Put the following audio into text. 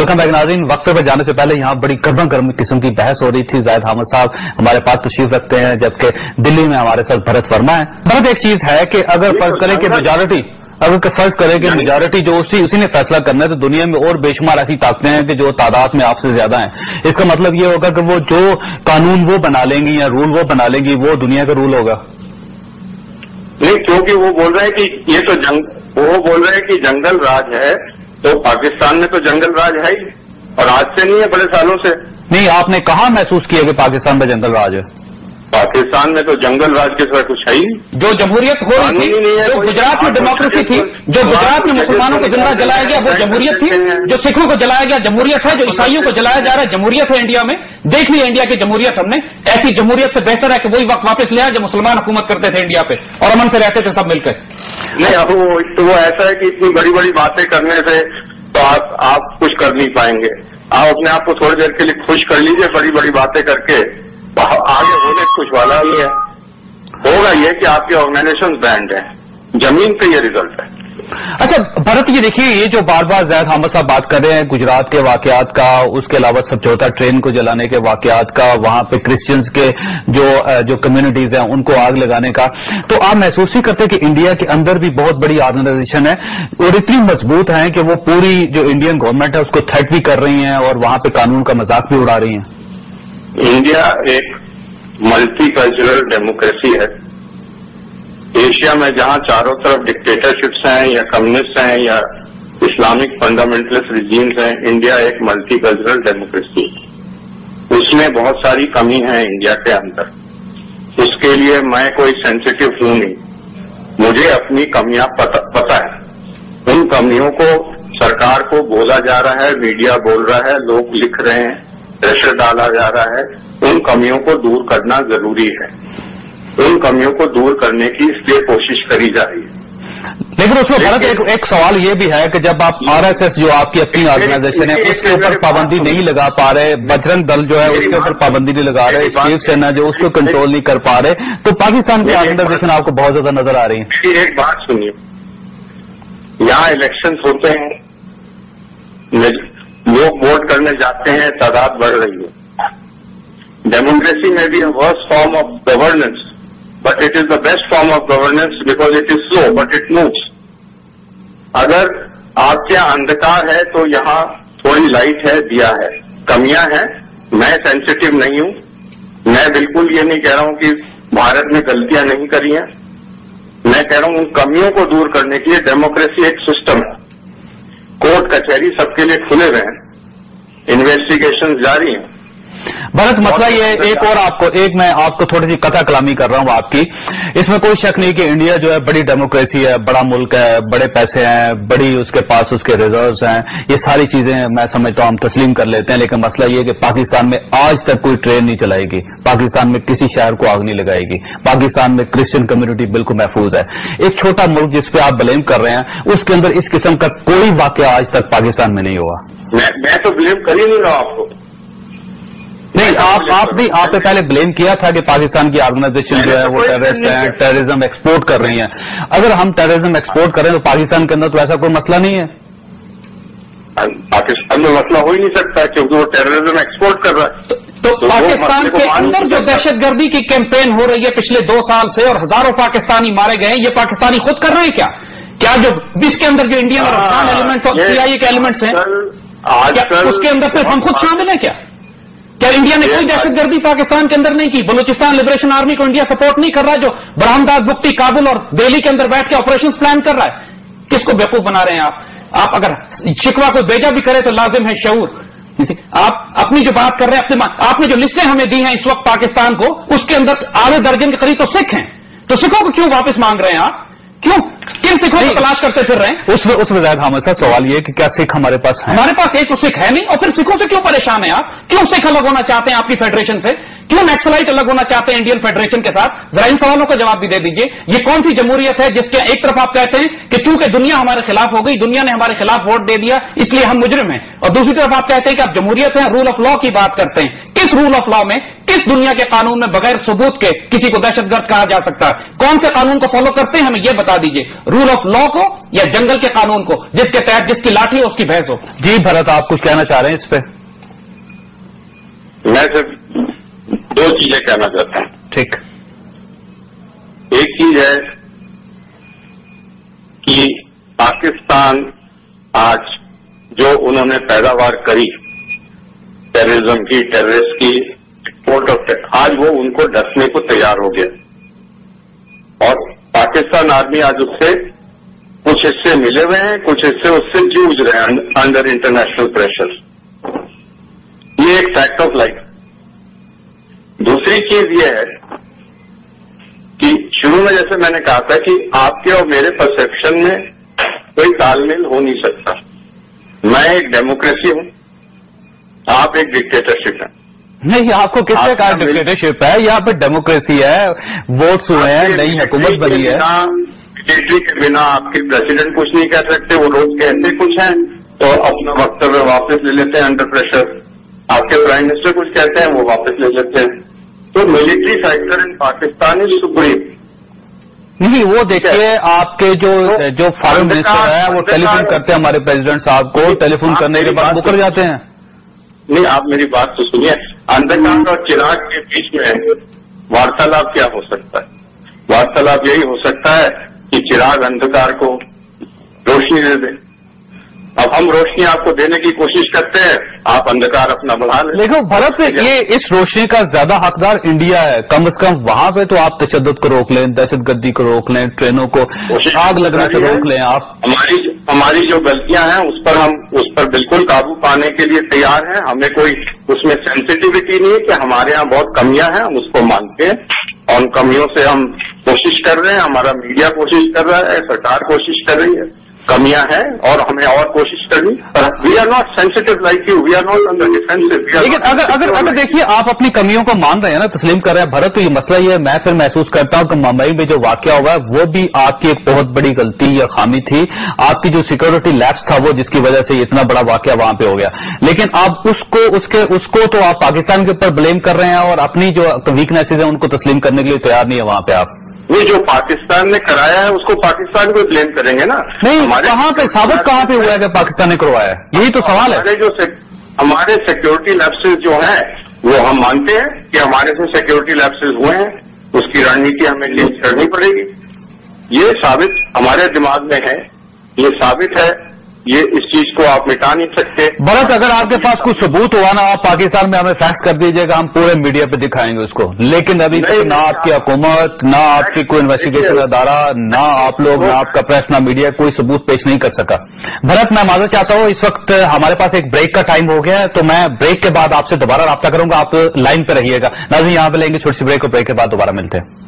Welcome back नाज़रीन। वक्फे पर जाने से पहले यहाँ बड़ी गर्म किस्म की बहस हो रही थी। जाहिद हामिद साहब हमारे पास तशरीफ रखते हैं, जबकि दिल्ली में हमारे साथ भरत वर्मा है। भरत, एक चीज है कि अगर फर्ज करें कि मेजॉरिटी जो उसी ने फैसला करना है, तो दुनिया में और बेशुमार ऐसी ताकतें हैं कि जो तादाद में आपसे ज्यादा हैं। इसका मतलब ये होगा कि वो जो कानून वो बना लेंगी या रूल वो बना लेंगी, वो दुनिया का रूल होगा। नहीं, क्योंकि वो बोल रहे हैं कि ये तो वो बोल रहे हैं कि जंगल राज है, तो पाकिस्तान में तो जंगल राज है ही, और आज से नहीं है, बड़े सालों से। नहीं, आपने कहाँ महसूस किया कि पाकिस्तान में जंगल राज है? पाकिस्तान में तो जंगल राज के सिवा कुछ है ही नहीं। जो जमहूरियत हो रही थी, जो गुजरात में डेमोक्रेसी थी, जो गुजरात में मुसलमानों को जिंदा जलाया गया वो जमहूरियत थी। जो सिखों को जलाया गया जमहूरियत है। जो ईसाइयों को जलाया जा रहा है जमहूरियत है। इंडिया में देख लिया इंडिया की जमहूरियत हमने। ऐसी जमहूरियत से बेहतर है कि वही वक्त वापस ले आए जब मुसलमान हुकूमत करते थे इंडिया पे और अमन से रहते थे सब मिलकर। नहीं, अब वो ऐसा है कि इतनी बड़ी बड़ी बातें करने से तो आप कुछ कर नहीं पाएंगे। आप अपने आप को थोड़ी देर के लिए खुश कर लीजिए, बड़ी बड़ी बातें करके आगे होने कुछ वाला ही है। होगा ये कि आपके ऑर्गेनाइजेशन बैंड है, जमीन पे ये रिजल्ट है। अच्छा भरत, ये देखिए, ये जो बार बार जाहिद हामिद साहब बात कर रहे हैं गुजरात के वाकयात का, उसके अलावा समझौता ट्रेन को जलाने के वाकयात का, वहां पे क्रिश्चियंस के जो कम्युनिटीज हैं उनको आग लगाने का, तो आप महसूस ही करते हैं कि इंडिया के अंदर भी बहुत बड़ी ऑर्गेनाइजेशन है और इतनी मजबूत है कि वो पूरी जो इंडियन गवर्नमेंट है उसको थ्रेट भी कर रही है और वहां पे कानून का मजाक भी उड़ा रही है। इंडिया एक मल्टी कल्चरल डेमोक्रेसी है। एशिया में जहां चारों तरफ डिक्टेटरशिप्स हैं या कम्युनिस्ट हैं या इस्लामिक फंडामेंटलिस्ट रिजीम्स हैं, इंडिया एक मल्टी कल्चरल डेमोक्रेसी है। उसमें बहुत सारी कमी है इंडिया के अंदर। उसके लिए मैं कोई सेंसिटिव हूं नहीं, मुझे अपनी कमियां पता है। उन कमियों को सरकार को बोला जा रहा है, मीडिया बोल रहा है, लोग लिख रहे हैं, प्रेशर डाला जा रहा है। उन कमियों को दूर करना जरूरी है। उन कमियों को दूर करने की इसलिए कोशिश करी जा रही है। लेकिन उसमें भरत एक सवाल ये भी है कि जब आप आरएसएस जो आपकी अपनी ऑर्गेनाइजेशन है उसके ऊपर पाबंदी नहीं लगा पा रहे, बजरंग दल जो है उसके ऊपर पाबंदी नहीं लगा रहे, शिवसेना जो उसको कंट्रोल नहीं कर पा रहे, तो पाकिस्तान की ऑर्गेनाइजेशन आपको बहुत ज्यादा नजर आ रही है। एक बात सुनिए, यहाँ इलेक्शन होते हैं, लोग वोट करने जाते हैं, तादाद बढ़ रही है। डेमोक्रेसी में भी worst form of governance, but it is the best form of governance because it is slow but it moves. अगर आपके यहाँ अंधकार है तो यहाँ थोड़ी लाइट है, दिया है। कमियां हैं, मैं सेंसिटिव नहीं हूं। मैं बिल्कुल ये नहीं कह रहा हूं कि भारत ने गलतियां नहीं करी हैं। मैं कह रहा हूं उन कमियों को दूर करने के लिए डेमोक्रेसी एक सिस्टम है। कोर्ट कचहरी सबके लिए खुले हुए हैं, इन्वेस्टिगेशन जारी हैं। भरत, मसला ये मैं आपको थोड़ी सी कथा कलामी कर रहा हूं आपकी। इसमें कोई शक नहीं कि इंडिया जो है बड़ी डेमोक्रेसी है, बड़ा मुल्क है, बड़े पैसे हैं, बड़ी उसके पास उसके रिजर्व्स हैं, ये सारी चीजें मैं समझता हूं हम तस्लीम कर लेते हैं। लेकिन मसला ये कि पाकिस्तान में आज तक कोई ट्रेन नहीं चलाएगी, पाकिस्तान में किसी शहर को आग नहीं लगाएगी, पाकिस्तान में क्रिश्चियन कम्युनिटी बिल्कुल महफूज है। एक छोटा मुल्क जिस पे आप ब्लेम कर रहे हैं उसके अंदर इस किस्म का कोई वाकया आज तक पाकिस्तान में नहीं हुआ। मैं तो ब्लेम कर ही नहीं रहा आपको। नहीं, आपने पहले ब्लेम किया था कि पाकिस्तान की ऑर्गेनाइजेशन जो है वो टेररिस्ट है, टेररिज्म एक्सपोर्ट कर रही है। अगर हम टेररिज्म एक्सपोर्ट करें तो पाकिस्तान के अंदर तो ऐसा कोई मसला नहीं है। पाकिस्तान में मसला हो ही नहीं सकता क्योंकि वो टेररिज्म एक्सपोर्ट कर रहा है। तो पाकिस्तान के अंदर जो दहशतगर्दी की कैंपेन हो रही है पिछले 2 साल से और हजारों पाकिस्तानी मारे गए हैं, ये पाकिस्तानी खुद कर रहे हैं क्या? क्या जो इसके अंदर जो इंडियन और अफगान एलिमेंट्स और सीआईए के एलिमेंट्स हैं, क्या उसके अंदर सिर्फ हम खुद शामिल हैं क्या? क्या इंडिया ने कोई दहशतगर्दी पाकिस्तान के अंदर नहीं की? बलूचिस्तान लिबरेशन आर्मी को इंडिया सपोर्ट नहीं कर रहा है जो बरहमदाद, बुक्टी, काबुल और दिल्ली के अंदर बैठ के ऑपरेशंस प्लान कर रहा है? किसको बेवकूफ बना रहे हैं आप अगर शिकवा को भेजा भी करे तो लाजिम है शऊर। आप अपनी जो बात कर रहे हैं, आपने जो लिस्टें हमें दी हैं इस वक्त पाकिस्तान को, उसके अंदर आधे दर्जन के करीब तो सिख हैं। तो सिखों को क्यों वापस मांग रहे हैं आप? क्यों? किन सिखों को तलाश करते फिर रहे हैं? उसमें जाहिद हामिद साहब सवाल ये कि क्या सिख हमारे पास है? हमारे पास एक तो सिख है नहीं, और फिर सिखों से क्यों परेशान है आप? क्यों सिख अलग होना चाहते हैं आपकी फेडरेशन से? क्यों नक्सलाइट अलग होना चाहते हैं इंडियन फेडरेशन के साथ? जरा इन सवालों का जवाब भी दे दीजिए। ये कौन सी जमहूरियत है जिसके एक तरफ आप कहते हैं कि चूंकि दुनिया हमारे खिलाफ हो गई, दुनिया ने हमारे खिलाफ वोट दे दिया इसलिए हम मुजरिम हैं, और दूसरी तरफ आप कहते हैं कि आप जमहूरियत हैं, रूल ऑफ लॉ की बात करते हैं। किस रूल ऑफ लॉ में, किस दुनिया के कानून में बगैर सबूत के किसी को दहशतगर्द कहा जा सकता है? कौन से कानून को फॉलो करते हैं, हमें यह बता दीजिए, रूल ऑफ लॉ को या जंगल के कानून को, जिसके तहत जिसकी लाठी हो उसकी भैंस हो? जी भरत, आप कुछ कहना चाह रहे हैं इस पे? मैं सिर्फ दो चीजें कहना चाहता हूं। ठीक। एक चीज है कि पाकिस्तान आज जो उन्होंने पैदावार करी टेररिज्म की, टेररिस्ट की, एक्सपोर्ट ऑफ, आज वो उनको डसने को तैयार हो गया और पाकिस्तान आर्मी आज उससे कुछ हिस्से मिले हुए हैं, कुछ हिस्से उससे जूझ रहे हैं अंडर इंटरनेशनल प्रेशर। ये एक फैक्ट ऑफ लाइफ। दूसरी चीज ये है कि शुरू में जैसे मैंने कहा था कि आपके और मेरे परसेप्शन में कोई तालमेल हो नहीं सकता। मैं एक डेमोक्रेसी हूं, आप एक डिक्टेटरशिप है। नहीं, आपको किसने कहा डिक्टेटरशिप है? यहाँ पे डेमोक्रेसी है, वोट्स हुए हैं, नई हुकूमत बनी है। डिक्टेटरी के बिना आपके प्रेसिडेंट कुछ नहीं कह सकते, वो रोज कहते कुछ हैं तो अपना वक्तव्य वापस ले लेते हैं अंडर प्रेशर। आपके प्राइम मिनिस्टर कुछ कहते हैं, वो वापस ले लेते हैं। तो military factor in Pakistan is supreme. नहीं, वो देखिए आपके जो फॉरेन मिनिस्टर है वो टेलीफोन करते हैं हमारे प्रेसिडेंट साहब को, टेलीफोन करने के बाद मुकर जाते हैं। नहीं, आप मेरी बात तो सुनिए। अंधकार और चिराग के बीच में वार्तालाप क्या हो सकता है? वार्तालाप यही हो सकता है कि चिराग अंधकार को रोशनी दे दे। अब हम रोशनी आपको देने की कोशिश करते हैं, आप अंधकार अपना बढ़ा लें। देखो भरत, ये इस रोशनी का ज्यादा हकदार इंडिया है। कम से कम वहां पे तो आप तशद्दुद को रोक लें, दहशतगर्दी को रोक लें, ट्रेनों को आग लगने से रोक लें। आप हमारी जो गलतियां हैं उस पर बिल्कुल काबू पाने के लिए तैयार हैं। हमें कोई उसमें सेंसिटिविटी नहीं है कि हमारे यहाँ बहुत कमियां हैं, हम उसको मानते हैं और उन कमियों से हम कोशिश कर रहे हैं, हमारा मीडिया कोशिश कर रहा है, सरकार कोशिश कर रही है। कमियां हैं और हमें और कोशिश करनी, पर we are not sensitive like you, we are not on the defensive. लेकिन अगर देखिए आप अपनी कमियों को मान रहे हैं ना, तस्लीम कर रहे हैं भरत, तो ये मसला ये है, मैं फिर महसूस करता हूं कि मुंबई में जो वाकया हुआ है वो भी आपकी एक बहुत बड़ी गलती या खामी थी। आपकी जो सिक्योरिटी लैप्स था वो, जिसकी वजह से इतना बड़ा वाकया वहां पे हो गया। लेकिन आप उसको तो आप पाकिस्तान के ऊपर ब्लेम कर रहे हैं और अपनी जो वीकनेसेज है उनको तस्लीम करने के लिए तैयार नहीं है वहां पे आप। ये जो पाकिस्तान ने कराया है उसको पाकिस्तान को ब्लेम करेंगे ना? नहीं, कहां पे साबित कहां पे हुआ है कि पाकिस्तान ने करवाया है? यही तो सवाल है। हमारे सिक्योरिटी लैप्सेस जो हैं वो हम मानते हैं कि हमारे से सिक्योरिटी लैप्सेस हुए हैं, उसकी रणनीति हमें चेंज करनी पड़ेगी। ये साबित हमारे दिमाग में है, ये साबित है, ये इस चीज को आप मिटा नहीं सकते। भरत, अगर आपके पास कुछ सबूत हुआ ना, आप पाकिस्तान में हमें फैक्स कर दीजिएगा, हम पूरे मीडिया पे दिखाएंगे उसको। लेकिन अभी तक ना आपकी हुकूमत, ना आपकी कोई इन्वेस्टिगेशन अदारा, ना आप लोग, ना आपका प्रेस, ना मीडिया कोई सबूत पेश नहीं कर सका। भरत, मैं माजरत चाहता हूं, इस वक्त हमारे पास एक ब्रेक का टाइम हो गया है, तो मैं ब्रेक के बाद आपसे दोबारा राब्ता करूंगा। आप लाइन पे रहिएगा। नाज़रीन, यहां पे लेंगे छोटी सी ब्रेक और ब्रेक के बाद दोबारा मिलते हैं।